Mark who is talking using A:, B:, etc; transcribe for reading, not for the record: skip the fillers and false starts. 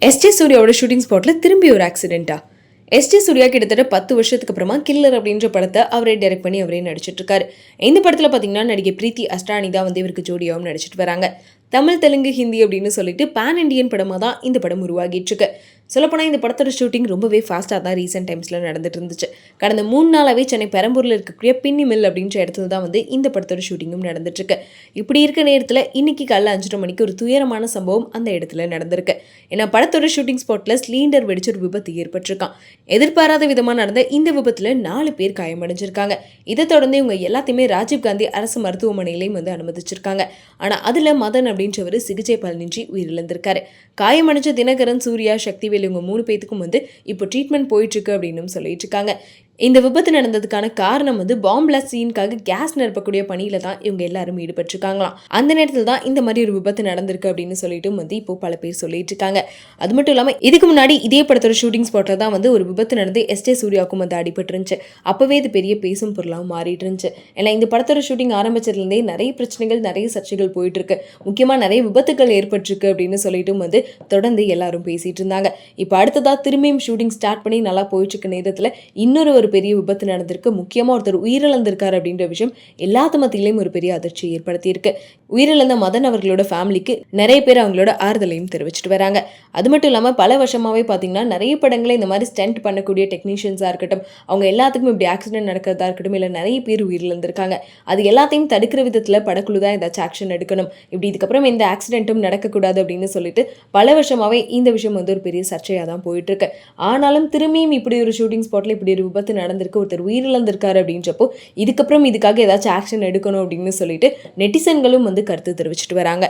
A: SJ சூர்யாவோட shooting ஸ்பாட்ல திரும்பி ஒரு ஆக்சிடென்ட்டா? எஸ்ஜே சூர்யா கிட்டத்தட்ட 10 வருஷத்துக்கு அப்புறமா கில்லர் அப்படின்ற படத்தை அவரே டைரக்ட் பண்ணி அவரே நடிச்சிட்டு இருக்காரு. இந்த படத்துல பாத்தீங்கன்னா நடிகை பிரீத்தி அஸ்டானி தான் இவருக்கு ஜோடியாவும் நடிச்சிட்டு வராங்க. தமிழ், தெலுங்கு, ஹிந்தி அப்படின்னு சொல்லிட்டு பேன் இண்டியன் படமா தான் இந்த படம் உருவாகிட்டு இருக்கு. சொல்லப்போனால் இந்த படத்தோட ஷூட்டிங் ரொம்பவே ஃபாஸ்ட்டாக தான் ரீசெண்ட் டைம்ஸில் நடந்துட்டு இருந்துச்சு. கடந்த 3 நாளாகவே சென்னை பெரம்பூரில் இருக்கக்கூடிய பின்னி மில் அப்படின்ற இடத்துல தான் இந்த படத்தோட ஷூட்டிங்கும் நடந்துட்டு இருக்கு. இப்படி இருக்க நேரத்தில் இன்னைக்கு காலைல 5:30 மணிக்கு ஒரு துயரமான சம்பவம் அந்த இடத்துல நடந்திருக்கு. ஏன்னா படத்தோட ஷூட்டிங் ஸ்பாட்டில் சிலிண்டர் வெடிச்சு ஒரு விபத்து ஏற்பட்டிருக்கான். எதிர்பாராத விதமாக நடந்த இந்த விபத்தில் 4 பேர் காயமடைஞ்சிருக்காங்க. இதை தொடர்ந்து இவங்க எல்லாத்தையுமே ராஜீவ்காந்தி அரசு மருத்துவமனையிலையும் அனுமதிச்சிருக்காங்க. ஆனால் அதில் மதன் அப்படின்றவர் சிகிச்சை பலனின்றி உயிரிழந்திருக்காரு. காயமடைஞ்ச தினகரன், சூர்யா, சக்திவேல் இவங்க 3 பேத்துக்கும் இப்போ ட்ரீட்மெண்ட் போயிட்டு இருக்கு அப்படின்னு சொல்லிட்டு இருக்காங்க. இந்த விபத்து நடந்ததுக்கான காரணம் பாம் பிளாஸ்ட் சீனுக்காக கேஸ் நிரப்பக்கூடிய பணியில தான் இவங்க எல்லாரும் ஈடுபட்டிருக்காங்களாம். அந்த நேரத்தில் தான் இந்த மாதிரி ஒரு விபத்து நடந்திருக்கு அப்படின்னு சொல்லிட்டு இப்போ பல பேர் சொல்லிட்டு இருக்காங்க. அது மட்டும் இல்லாமல் இதுக்கு முன்னாடி இதே படத்தோட ஷூட்டிங் ஸ்பாட்ல தான் ஒரு விபத்து நடந்து எஸ்ஜே சூர்யாவுக்கும் அடிபட்டு இருந்துச்சு. அப்பவே இது பெரிய பேசும் பொருளாகவும் மாறிட்டு இருந்துச்சு. ஏன்னா இந்த படத்தோட ஷூட்டிங் ஆரம்பிச்சதுலேருந்தே நிறைய பிரச்சனைகள், நிறைய சர்ச்சைகள் போயிட்டு இருக்கு. முக்கியமாக நிறைய விபத்துகள் ஏற்பட்டிருக்கு அப்படின்னு சொல்லிட்டு தொடர்ந்து எல்லாரும் பேசிட்டு இருந்தாங்க. இப்போ அடுத்ததா திரும்பியும் ஷூட்டிங் ஸ்டார்ட் பண்ணி நல்லா போயிட்டு இருக்க நேரத்தில் இன்னொரு பெரிய விபத்து நடந்திருக்கு. முக்கியமா ஒருத்தர் உயிரிழந்திருக்காரு அப்படின்ற விஷயம் எல்லாத்து மத்தியிலையும் ஒரு பெரிய அதிர்ச்சி ஏற்படுத்தி இருக்கு. உயிரிழந்த மதன் அவர்களோட ஃபேமிலிக்கு நிறைய பேர் அவங்களோட ஆறுதலையும் தெரிவிச்சுட்டு வராங்க. அது மட்டும் இல்லாம பல வருஷமாவே பாத்தீங்கன்னா நிறைய படங்களை இந்த மாதிரி ஸ்டண்ட் பண்ணக்கூடிய டெக்னீஷியன்ஸா இருக்கட்டும், அவங்க எல்லாத்துக்கும் இப்படி ஆக்சிடென்ட் நடக்கிறதா இருக்கட்டும், இல்ல நிறைய பேர் உயிரிழந்திருக்காங்க. அது எல்லாத்தையும் தடுக்கிற விதத்துல படக்குழு தான் ஏதாச்சும் ஆக்ஷன் எடுக்கணும், இப்படி இதுக்கப்புறம் எந்த ஆக்சிடென்ட்டும் நடக்கக்கூடாது அப்படின்னு சொல்லிட்டு பல வருஷமாவே இந்த விஷயம் ஒரு பெரிய சர்ச்சையா தான் போயிட்டு இருக்கு. ஆனாலும் திரும்பியும் இப்படி ஒரு ஷூட்டிங் ஸ்பாட்ல இப்படி ஒரு விபத்து நடந்திருக்கு, ஒருத்தர் உயிரிழந்திருக்காரு அப்படின்றப்போ இதுக்கப்புறம் இதுக்காக ஏதாச்சும் ஆக்ஷன் எடுக்கணும் அப்படின்னு சொல்லிட்டு நெட்டிசன்களும் கருத்து தெரிவிச்சுட்டு வராங்க.